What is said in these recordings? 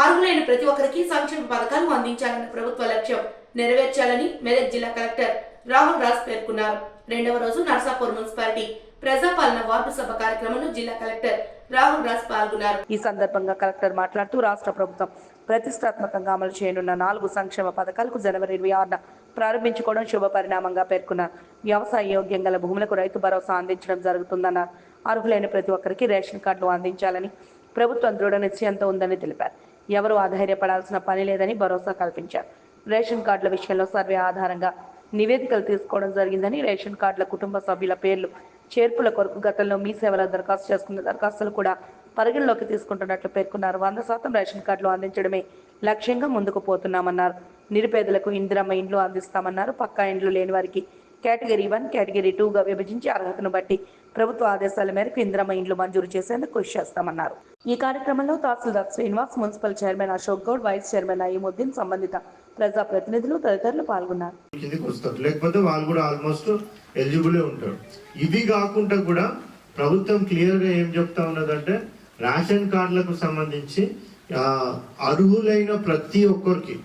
అర్హులైన ప్రతి ఒక్కరికి సంక్షేమ పథకాలు అందించాలన్న ప్రభుత్వ లక్ష్యం నెరవేర్చాలని మెదక్ జిల్లా కలెక్టర్ రాహుల్ రాజ్ పేర్కొన్నారు. రెండవ రోజు నర్సాపూర్ మున్సిపాలిటీ ప్రజాపాలన వార్డు సభ కార్యక్రమంలో జిల్లా కలెక్టర్ రాహుల్ రాజ్ పాల్గొన్నారు. ఈ సందర్భంగా కలెక్టర్ మాట్లాడుతూ రాష్ట్ర ప్రభుత్వం ప్రతిష్టాత్మకంగా అమలు చేయనున్న 4 సంక్షేమ పథకాలకు జనవరి 26న ప్రారంభించుకోవడం శుభ పరిణామంగా పేర్కొన్నారు. వ్యవసాయ యోగ్యం గల భూములకు రైతు భరోసా అందించడం జరుగుతుందన్నారు. అర్హులైన ప్రతి ఒక్కరికి రేషన్ కార్డులు అందించాలని ప్రభుత్వం దృఢ నిశ్చయంతో ఉందని తెలిపారు. ఎవరు ఆధైర్యపడాల్సిన పని లేదని భరోసా కల్పించారు. రేషన్ కార్డుల విషయంలో సర్వే ఆధారంగా నివేదికలు తీసుకోవడం జరిగిందని, రేషన్ కార్డుల కుటుంబ సభ్యుల పేర్లు చేర్పుల కొరకు గతంలో మీ సేవల దరఖాస్తు చేసుకున్న దరఖాస్తులు కూడా పరిగణలోకి తీసుకుంటున్నట్లు పేర్కొన్నారు. 100% రేషన్ కార్డులు అందించడమే లక్ష్యంగా ముందుకు పోతున్నామన్నారు. నిరుపేదలకు ఇందిరమ్మ ఇండ్లు అందిస్తామన్నారు. పక్కా ఇండ్లు లేని వారికి కేటగిరీ 1, కేటగిరీ 2గా విభజించి అర్హతను బట్టి ప్రభుత్వ ఆదేశాల మేరకు ఇందిరమ్మ ఇండ్లు మంజూరు చేసేందుకు కృషి చేస్తామన్నారు. ఈ కార్యక్రమంలో తహసీల్దార్ Srinivas, municipal chairman Ashok Goud, vice chairman Ayyamuddin, సంబంధిత ప్రజా ప్రతినిధులు తదితరులు పాల్గొన్నారు. లేకపోతే వాళ్ళు కూడా ఆల్మోస్ట్ ఎలిజిబుల్ ఉంటారు. ఇది కాకుండా కూడా ప్రభుత్వం క్లియర్ గా ఏం చెప్తా ఉన్నదంటే రేషన్ కార్డులకు సంబంధించి అర్హులైన ప్రతి ఒక్కరికి,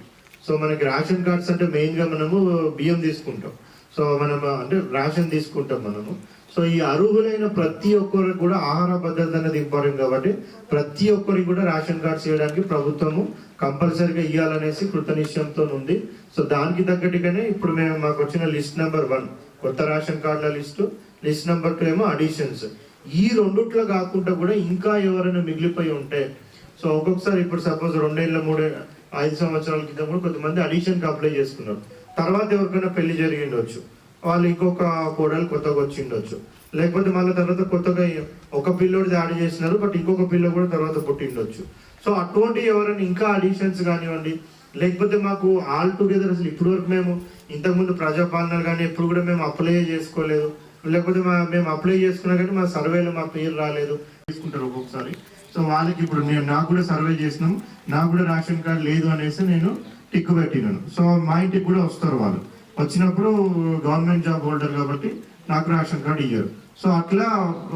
సో మనకి రేషన్ కార్డ్స్ అంటే మెయిన్ గా మనము బియ్యం తీసుకుంటాం, సో మనం అంటే రేషన్ తీసుకుంటాం మనము. సో ఈ అర్హులైన ప్రతి ఒక్కరికి కూడా ఆహార భద్రత అనేది ఇంపార్టెంట్ కాబట్టి ప్రతి ఒక్కరికి కూడా రేషన్ కార్డ్స్ ఇవ్వడానికి ప్రభుత్వము కంపల్సరీగా ఇవ్వాలనేసి కృతనిశ్చయంతో ఉంది. సో దానికి తగ్గట్టుగానే ఇప్పుడు మాకు వచ్చిన లిస్ట్ నెంబర్ 1 కొత్త రేషన్ కార్డుల లిస్ట్ నెంబర్ 2 ఏమో అడిషన్స్. ఈ రెండుట్లో కాకుండా కూడా ఇంకా ఎవరైనా మిగిలిపోయి ఉంటే, సో ఒక్కొక్కసారి ఇప్పుడు సపోజ్ 2 ఏళ్ళ 5 సంవత్సరాల క్రితం కూడా కొంతమంది అడిషన్కి అప్లై చేసుకున్నారు. తర్వాత ఎవరికైనా పెళ్లి జరిగిండొచ్చు, వాళ్ళు ఇంకొక కోడలు కొత్తగా వచ్చి ఉండొచ్చు, లేకపోతే మళ్ళీ తర్వాత కొత్తగా ఒక పిల్లోడు యాడ్ చేసినారు బట్ ఇంకొక పిల్ల కూడా తర్వాత పుట్టిండొచ్చు. సో అటువంటి ఎవరైనా ఇంకా అడిషన్స్ కానివ్వండి, లేకపోతే మాకు ఆల్ టుగెదర్ అసలు ఇప్పుడు వరకు మేము ఇంతకుముందు ప్రజాపాలన కానీ ఎప్పుడు కూడా మేము అప్లై చేసుకోలేదు, లేకపోతే మేము అప్లై చేసుకున్నా కానీ మా సర్వేలో మా పేరు రాలేదు తీసుకుంటారు ఒక్కొక్కసారి. సో వాళ్ళకి ఇప్పుడు నాకు కూడా సర్వే చేసినాము, నాకు కూడా రేషన్ కార్డు లేదు అనేసి నేను టిక్కు పెట్టినాను. సో మా ఇంటికి కూడా వస్తారు, వాళ్ళు వచ్చినప్పుడు గవర్నమెంట్ జాబ్ హోల్డర్ కాబట్టి నాకు రేషన్ కార్డు ఇయ్యారు. సో అట్లా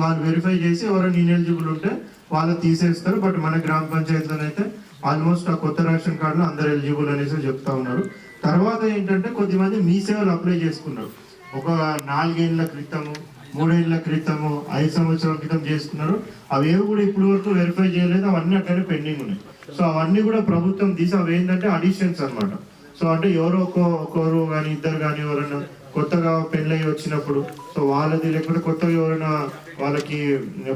వాళ్ళు వెరిఫై చేసి ఎవరైనా ఇనెలిజిబుల్ ఉంటే వాళ్ళు తీసేస్తారు. బట్ మన గ్రామ పంచాయతీలోనైతే ఆల్మోస్ట్ ఆ కొత్త రేషన్ కార్డులో అందరు ఎలిజిబుల్ అనేసి చెప్తా ఉన్నారు. తర్వాత ఏంటంటే కొద్దిమంది మీ సేవలు అప్లై చేసుకున్నారు, ఒక 4 ఏళ్ల క్రితము, 3 ఏళ్ల క్రితము, 5 సంవత్సరాల క్రితం చేసుకున్నారు. అవేవి కూడా ఇప్పుడు వరకు వెరిఫై చేయలేదు, అవన్నీ అట్లనే పెండింగ్ ఉన్నాయి. సో అవన్నీ కూడా ప్రభుత్వం తీసి అవి ఏంటంటే అడిషన్స్ అనమాట. సో అంటే ఎవరో ఒకరు కానీ ఇద్దరు కానీ ఎవరైనా కొత్తగా పెళ్ళయి వచ్చినప్పుడు, సో వాళ్ళది లేకపోతే కొత్తగా ఎవరైనా వాళ్ళకి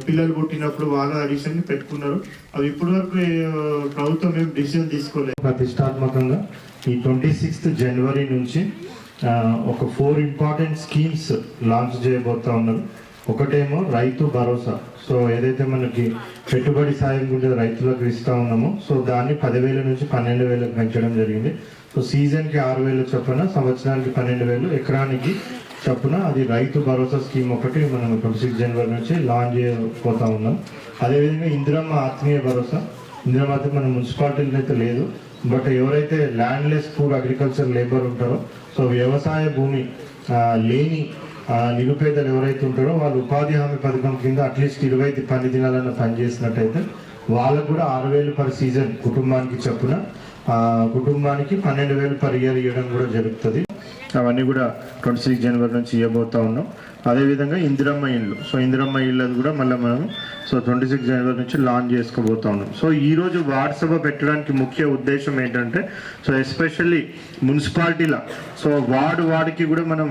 పిల్లలు పుట్టినప్పుడు వాళ్ళ అడిషన్ పెట్టుకున్నారు. అవి ఇప్పటి వరకు ప్రభుత్వం ఏం డిసిజన్ తీసుకోలేదు. ప్రతిష్టాత్మకంగా ఈ 26th జనవరి నుంచి ఒక 4 ఇంపార్టెంట్ స్కీమ్స్ లాంచ్ చేయబోతా ఉన్నారు. ఒకటేమో రైతు భరోసా. సో ఏదైతే మనకి పెట్టుబడి సాయం కూడా రైతులకు ఇస్తా ఉన్నామో, సో దాన్ని 10,000 నుంచి 12,000 పెంచడం జరిగింది. సో సీజన్కి 6,000 చొప్పున, సంవత్సరానికి 12,000, ఎకరానికి చొప్పున అది రైతు భరోసా స్కీమ్ ఒకటి మనం 26 జనవరి నుంచి లాంచ్ చేయబోతా ఉన్నాం. అదేవిధంగా ఇందిరమ్మ ఆత్మీయ భరోసా. ఇందిరమ్మ అయితే మన మున్సిపాలిటీలో అయితే లేదు, బట్ ఎవరైతే ల్యాండ్లెస్ పూర్ అగ్రికల్చర్ లేబర్ ఉంటారో, సో వ్యవసాయ భూమి లేని నిరుపేదలు ఎవరైతే ఉంటారో వాళ్ళు ఉపాధి హామీ పథకం కింద అట్లీస్ట్ 20 పని దినాలన్న పని చేసినట్టయితే వాళ్ళకు కూడా 6,000 పర్ సీజన్ కుటుంబానికి చొప్పున, కుటుంబానికి 12,000 పర్ ఇయర్ ఇవ్వడం కూడా జరుగుతుంది. అవన్నీ కూడా 26 జనవరి నుంచి ఇవ్వబోతా ఉన్నాం. అదేవిధంగా ఇందిరమ్మ ఇళ్ళు. సో ఇందిరమ్మ ఇళ్ళు కూడా మళ్ళీ మనం 26 జనవరి నుంచి లాంచ్ చేసుకోబోతా ఉన్నాం. సో ఈరోజు వార్డ్ సభ పెట్టడానికి ముఖ్య ఉద్దేశం ఏంటంటే, సో ఎస్పెషల్లీ మున్సిపాలిటీల, సో వార్డుకి కూడా మనం